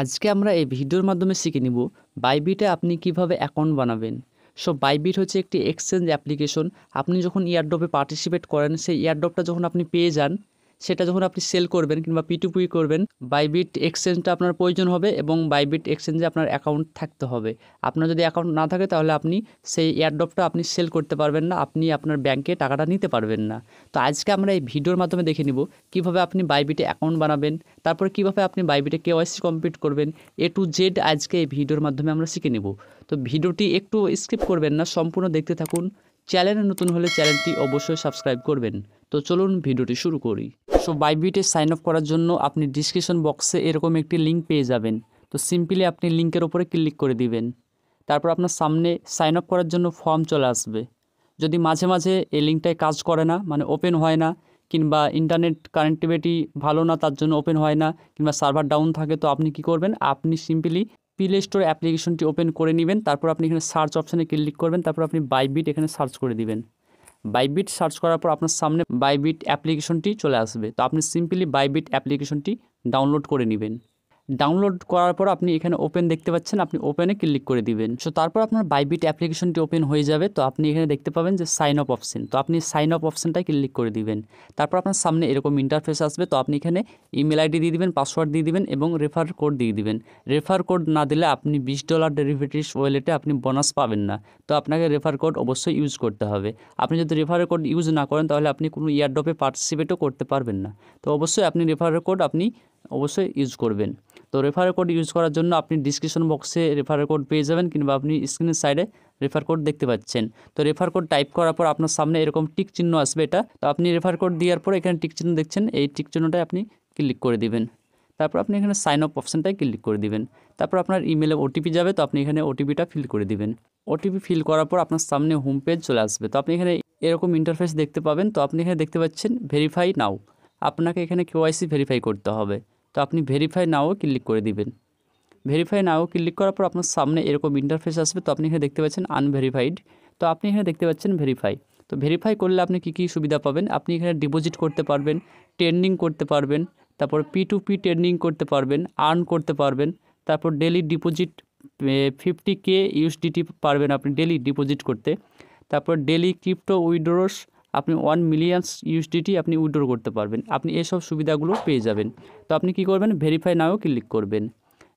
আজকে আমরা এই ভিডিওর মাধ্যমে শিখে নিব বাইবিটে আপনি কিভাবে অ্যাকাউন্ট বানাবেন। সো বাইবিট হচ্ছে একটি এক্সচেঞ্জ অ্যাপ্লিকেশন। আপনি যখন এয়ারড্রপে পার্টিসিপেট করেন, সেই এয়ারড্রপটা যখন আপনি পেয়ে যান, সেটা যখন আপনি সেল করবেন কিংবা পিটুপি করবেন, বাইবিট এক্সচেঞ্জটা আপনার প্রয়োজন হবে এবং বাইবিট এক্সচেঞ্জে আপনার অ্যাকাউন্ট থাকতে হবে। আপনার যদি অ্যাকাউন্ট না থাকে তাহলে আপনি সেই এয়ারড্রপটা আপনি সেল করতে পারবেন না, আপনি আপনার ব্যাংকে টাকাটা নিতে পারবেন না। তো আজকে আমরা এই ভিডিওর মাধ্যমে দেখে নিব কিভাবে আপনি বাইবিটে অ্যাকাউন্ট বানাবেন, তারপরে কিভাবে আপনি বাইবিটে কেওয়াইসি কমপ্লিট করবেন। এ টু জেড আজকে এই ভিডিওর মাধ্যমে আমরা শিখে নেব। তো ভিডিওটি একটু স্কিপ করবেন না, সম্পূর্ণ দেখতে থাকুন। চ্যানেলে নতুন হলে চ্যানেলটি অবশ্যই সাবস্ক্রাইব করবেন। তো চলুন ভিডিওটি শুরু করি। সো বাইবিটে সাইন আপ করার জন্য আপনি ডিসক্রিপশন বক্সে এরকম একটি লিঙ্ক পেয়ে যাবেন। তো সিম্পলি আপনি লিঙ্কের ওপরে ক্লিক করে দিবেন। তারপর আপনার সামনে সাইন আপ করার জন্য ফর্ম চলে আসবে। যদি মাঝে মাঝে এই লিঙ্কটায় কাজ করে না, মানে ওপেন হয় না, কিংবা ইন্টারনেট কানেক্টিভিটি ভালো না তার জন্য ওপেন হয় না, কিংবা সার্ভার ডাউন থাকে, তো আপনি কি করবেন, আপনি সিম্পলি প্লে স্টোর অ্যাপ্লিকেশনটি ওপেন করে নেবেন। তারপর আপনি এখানে সার্চ অপশানে ক্লিক করবেন। তারপর আপনি বাইবিট এখানে সার্চ করে দিবেন। বাইবিট সার্চ করার পর আপনার সামনে বাইবিট অ্যাপ্লিকেশনটি চলে আসবে। তো আপনি সিম্পলি বাইবিট অ্যাপ্লিকেশনটি ডাউনলোড করে নেবেন। ডাউনলোড করার পর আপনি এখানে ওপেন দেখতে পাচ্ছেন, আপনি ওপেনে ক্লিক করে দিবেন। সো তারপর আপনার বাইবিট অ্যাপ্লিকেশনটি ওপেন হয়ে যাবে। তো আপনি এখানে দেখতে পাবেন যে সাইন আপ অপশন, তো আপনি সাইন আপ অপশনটায় ক্লিক করে দিবেন। তারপর আপনার সামনে এরকম ইন্টারফেস আসবে। তো আপনি এখানে ইমেল আইডি দিয়ে দিবেন, পাসওয়ার্ড দিয়ে দিবেন এবং রেফার কোড দিয়ে দিবেন। রেফার কোড না দিলে আপনি $20 ডেরিভেটিভস ওয়ালেটে আপনি বোনাস পাবেন না। তো আপনাকে রেফার কোড অবশ্যই ইউজ করতে হবে। আপনি যদি রেফারের কোড ইউজ না করেন তাহলে আপনি কোনো ইয়ারড্রপে পার্টিসিপেটও করতে পারবেন না। তো অবশ্যই আপনি রেফারের কোড আপনি অবশ্যই ইউজ করবেন। তো রেফারের কোড ইউজ করার জন্য আপনি ডিসক্রিপশন বক্সে রেফারের কোড পেয়ে যাবেন, কিংবা আপনি স্ক্রিনের সাইডে রেফার কোড দেখতে পাচ্ছেন। তো রেফার কোড টাইপ করার পর আপনার সামনে এরকম টিক চিহ্ন আসবে। এটা তো আপনি রেফার কোড দেওয়ার পর এখানে টিক চিহ্ন দেখছেন, এই টিক চিহ্নটায় আপনি ক্লিক করে দিবেন। তারপর আপনি এখানে সাইন আপ অপশানটায় ক্লিক করে দিবেন। তারপর আপনার ইমেলে ওটিপি যাবে। তো আপনি এখানে ওটিপিটা ফিল করে দিবেন। ওটিপি ফিল করার পর আপনার সামনে হোম পেজ চলে আসবে। তো আপনি এখানে এরকম ইন্টারফেস দেখতে পাবেন। তো আপনি এখানে দেখতে পাচ্ছেন ভেরিফাই নাও, আপনাকে এখানে কেওয়াইসি ভেরিফাই করতে হবে। তো আপনি ভেরিফাই নাও ক্লিক করে দিবেন। ভেরিফাই নাও ক্লিক করার পর আপনার সামনে এরকম ইন্টারফেস আসবে। তো আপনি এখানে দেখতে পাচ্ছেন আনভেরিফাইড, তো আপনি এখানে দেখতে পাচ্ছেন ভেরিফাই। তো ভেরিফাই করলে আপনি কী সুবিধা পাবেন, আপনি এখানে ডিপোজিট করতে পারবেন, ট্রেন্ডিং করতে পারবেন, তারপর P2P ট্রেন্ডিং করতে পারবেন, আর্ন করতে পারবেন। তারপর ডেলি ডিপোজিট 50K USDT পারবেন আপনি ডেলি ডিপোজিট করতে। তারপর ডেলি ক্রিপ্টো উইড্রোস আপনি 1 মিলিয়ন USDT আপনি উইড্রো করতে পারবেন। আপনি এসব সুবিধাগুলো পেয়ে যাবেন। তো আপনি কি করবেন, ভেরিফাই নাও ক্লিক করবেন।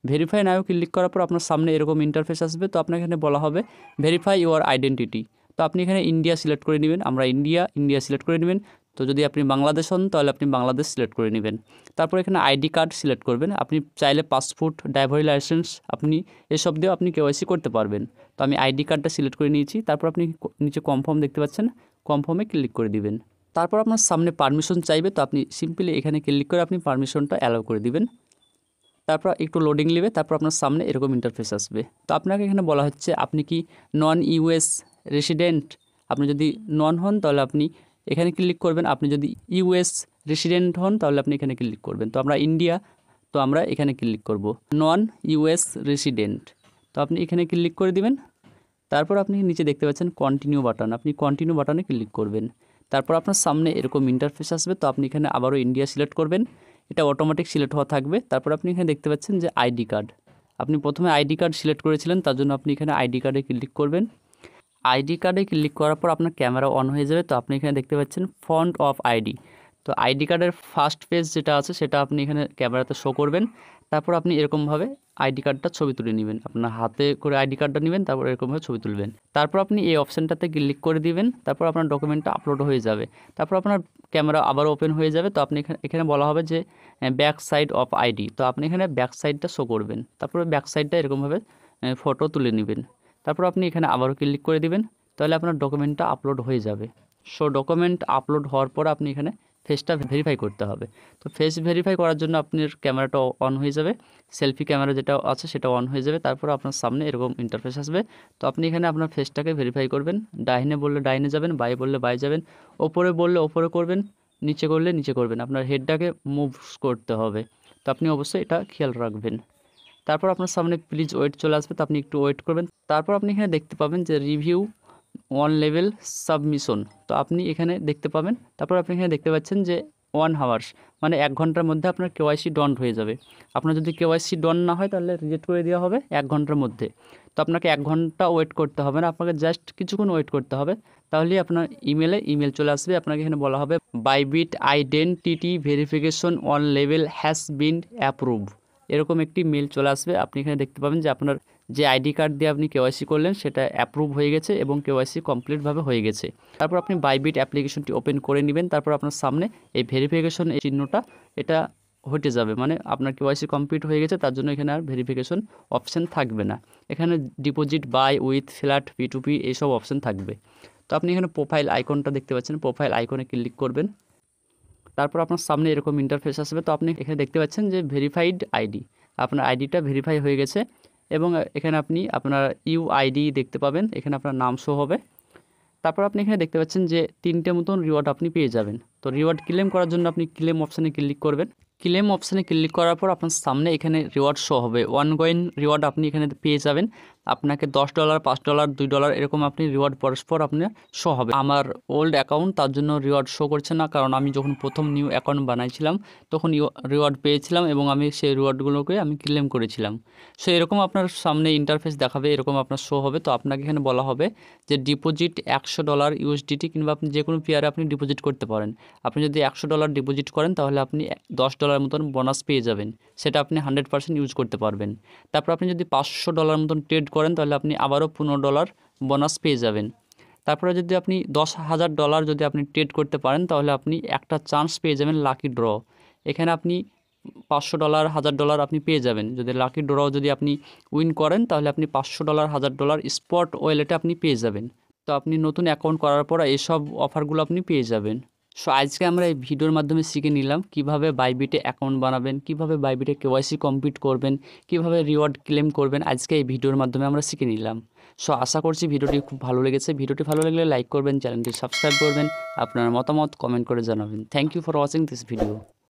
ভেরিফাই নাও ক্লিক করার পর আপনার সামনে এরকম ইন্টারফেস আসবে। তো আপনার এখানে বলা হবে ভেরিফাই ইউর আইডেন্টিটি। তো আপনি এখানে ইন্ডিয়া সিলেক্ট করে নেবেন। আমরা ইন্ডিয়া সিলেক্ট করে নেবেন। তো যদি আপনি বাংলাদেশ হন তাহলে আপনি বাংলাদেশ সিলেক্ট করে নেবেন। তারপর এখানে আইডি কার্ড সিলেক্ট করবেন। আপনি চাইলে পাসপোর্ট, ড্রাইভারি লাইসেন্স, আপনি এসব দিয়েও আপনি কেওয়াইসি করতে পারবেন। তো আমি আইডি কার্ডটা সিলেক্ট করে নিয়েছি। তারপর আপনি নিচে কনফার্ম দেখতে পাচ্ছেন, কনফার্মে ক্লিক করে দিবেন। তারপর আপনার সামনে পারমিশন চাইবে। তো আপনি সিম্পলি এখানে ক্লিক করে আপনি পারমিশনটা অ্যালাউ করে দিবেন। তারপর একটু লোডিং নেবে। তারপর আপনার সামনে এরকম ইন্টারফেস আসবে। তো আপনাকে এখানে বলা হচ্ছে আপনি কি নন ইউএস রেসিডেন্ট। আপনি যদি নন হন তাহলে আপনি এখানে ক্লিক করবেন। আপনি যদি ইউএস রেসিডেন্ট হন তাহলে আপনি এখানে ক্লিক করবেন। তো আমরা ইন্ডিয়া, তো আমরা এখানে ক্লিক করব নন ইউএস রেসিডেন্ট। তো আপনি এখানে ক্লিক করে দিবেন। তারপর আপনি নিচে দেখতে পাচ্ছেন কন্টিনিউ বাটন, আপনি কন্টিনিউ বাটনে ক্লিক করবেন। তারপর আপনার সামনে এরকম ইন্টারফেস আসবে। তো আপনি এখানে আবারও ইন্ডিয়া সিলেক্ট করবেন, এটা অটোমেটিক সিলেক্ট হওয়া থাকবে। তারপর আপনি এখানে দেখতে পাচ্ছেন যে আইডি কার্ড, আপনি প্রথমে আইডি কার্ড সিলেক্ট করেছিলেন, তার জন্য আপনি এখানে আইডি কার্ডে ক্লিক করবেন। আইডি কার্ডে ক্লিক করার পর আপনার ক্যামেরা অন হয়ে যাবে। তো আপনি এখানে দেখতে পাচ্ছেন ফন্ট অফ আইডি। তো আইডি কার্ডের ফার্স্ট পেজ যেটা আছে সেটা আপনি এখানে ক্যামেরাতে শো করবেন। তারপর আপনি এরকমভাবে আইডি কার্ডটা ছবি তুলে নেবেন, আপনার হাতে করে আইডি কার্ডটা নেবেন, তারপর এরকমভাবে ছবি তুলবেন। তারপর আপনি এই অপশানটাতে ক্লিক করে দিবেন। তারপর আপনার ডকুমেন্টটা আপলোড হয়ে যাবে। তারপর আপনার ক্যামেরা আবার ওপেন হয়ে যাবে। তো আপনি এখানে বলা হবে যে ব্যাক সাইড অফ আইডি। তো আপনি এখানে ব্যাক সাইডটা শো করবেন। তারপরে ব্যাক সাইডটা এরকমভাবে ফটো তুলে নেবেন। তারপর আপনি এখানে আবারও ক্লিক করে দিবেন। তাহলে আপনার ডকুমেন্টটা আপলোড হয়ে যাবে। সো ডকুমেন্ট আপলোড হওয়ার পর আপনি এখানে ফেসটা ভেরিফাই করতে হবে। তো ফেস ভেরিফাই করার জন্য আপনার ক্যামেরাটা অন হয়ে যাবে, সেলফি ক্যামেরা যেটা আছে সেটা অন হয়ে যাবে। তারপর আপনার সামনে এরকম ইন্টারফেস আসবে। তো আপনি এখানে আপনার ফেসটাকে ভেরিফাই করবেন। ডাইনে বললে ডাইনে যাবেন, বাই বললে বাই যাবেন, ওপরে বললে ওপরে করবেন, নিচে করলে নিচে করবেন। আপনার হেডটাকে মুভ করতে হবে। তো আপনি অবশ্যই এটা খেয়াল রাখবেন। তারপর আপনার সামনে প্লিজ ওয়েট চলে আসবে। তো আপনি একটু ওয়েট করবেন। তারপর আপনি এখানে দেখতে পাবেন যে রিভিউ ওয়ান লেভেল সাবমিশন। তো আপনি এখানে দেখতে পাবেন। তারপর আপনি এখানে দেখতে পাচ্ছেন যে 1 hours, মানে 1 ঘন্টার মধ্যে আপনার কেওয়াইসি ডন হয়ে যাবে। আপনার যদি কেওয়াইসি ডন না হয় তাহলে রিজেক্ট করে দেওয়া হবে 1 ঘন্টার মধ্যে। তো আপনাকে 1 ঘন্টা ওয়েট করতে হবে না, আপনাকে জাস্ট কিছুক্ষণ ওয়েট করতে হবে, তাহলেই আপনার ইমেল চলে আসবে। আপনাকে এখানে বলা হবে Bybit identity verification on level has been approve, এরকম একটি মেল চলে আসবে। আপনি এখানে দেখতে পাবেন যে আপনার যে আইডি কার্ড দিয়ে আপনি কেওয়াইসি করলেন সেটা অ্যাপ্রুভ হয়ে গেছে এবং কেওয়াইসি কমপ্লিটভাবে হয়ে গেছে। তারপর আপনি বাইবিট অ্যাপ্লিকেশনটি ওপেন করে নেবেন। তারপর আপনার সামনে এই ভেরিফিকেশন এই চিহ্নটা এটা হটে যাবে, মানে আপনার কেওয়াইসি কমপ্লিট হয়ে গেছে, তার জন্য এখানে আর ভেরিফিকেশন অপশান থাকবে না। এখানে deposit by with flat P2P এইসব অপশান থাকবে। তো আপনি এখানে প্রোফাইল আইকনটা দেখতে পাচ্ছেন, প্রোফাইল আইকনে ক্লিক করবেন। তারপর আপনার সামনে এরকম ইন্টারফেস আসবে। তো আপনি এখানে দেখতে পাচ্ছেন যে ভেরিফাইড আইডি, আপনার আইডিটা ভেরিফাই হয়ে গেছে এবং এখানে আপনি আপনার UID দেখতে পাবেন, এখানে আপনার নাম শো হবে। তারপর আপনি এখানে দেখতে পাচ্ছেন যে 3টে মতন রিওয়ার্ড আপনি পেয়ে যাবেন। তো রিওয়ার্ড ক্লেম করার জন্য আপনি ক্লেম অপশানে ক্লিক করবেন। ক্লেম অপশানে ক্লিক করার পর আপনার সামনে এখানে রিওয়ার্ড শো হবে, অনগোয়িং রিওয়ার্ড আপনি এখানে পেয়ে যাবেন। আপনাকে $10, $5, $2 এরকম আপনি রিওয়ার্ড পরস্পর আপনার শো হবে। আমার ওল্ড অ্যাকাউন্ট, তার জন্য রিওয়ার্ড শো করছে না, কারণ আমি যখন প্রথম নিউ অ্যাকাউন্ট বানাইছিলাম তখন রিওয়ার্ড পেয়েছিলাম এবং আমি সেই রিওয়ার্ডগুলোকে আমি ক্লেম করেছিলাম। সো এরকম আপনার সামনে ইন্টারফেস দেখাবে, এরকম আপনার শো হবে। তো আপনাকে এখানে বলা হবে যে ডিপোজিট $100 USDT, কিংবা আপনি যে কোনো পেয়ারে আপনি ডিপোজিট করতে পারেন। আপনি যদি $100 ডিপোজিট করেন তাহলে আপনি $10 মতন বোনাস পেয়ে যাবেন, সেটা আপনি 100% ইউজ করতে পারবেন। তারপর আপনি যদি $500 মতন ট্রেড করেন তাহলে আপনি আবারও $15 বোনাস পেয়ে যাবেন। তারপরে যদি আপনি $10,000 যদি আপনি ট্রেড করতে পারেন তাহলে আপনি একটা চান্স পেয়ে যাবেন লাকি ড্র। এখানে আপনি $500, $1000 আপনি পেয়ে যাবেন। যদি লাকি ড্র যদি আপনি উইন করেন তাহলে আপনি $500, $1000 স্পট ওয়ালেটে আপনি পেয়ে যাবেন। তো আপনি নতুন অ্যাকাউন্ট করার পর এইসব অফারগুলো আপনি পেয়ে যাবেন। সো আজকে আমরা এই ভিডিওর মাধ্যমে শিখে নিলাম কিভাবে বাইবিটে অ্যাকাউন্ট বানাবেন, কিভাবে বাইবিটে কেওয়াইসি কমপ্লিট করবেন, কিভাবে রিওয়ার্ড ক্লেম করবেন। আজকে এই ভিডিওর মাধ্যমে আমরা শিখে নিলাম। সো আশা করছি ভিডিওটি খুব ভালো লেগেছে। ভিডিওটি ভালো লাগলে লাইক করবেন, চ্যানেলটি সাবস্ক্রাইব করবেন, আপনার মতামত কমেন্ট করে জানাবেন। Thank you for watching this video.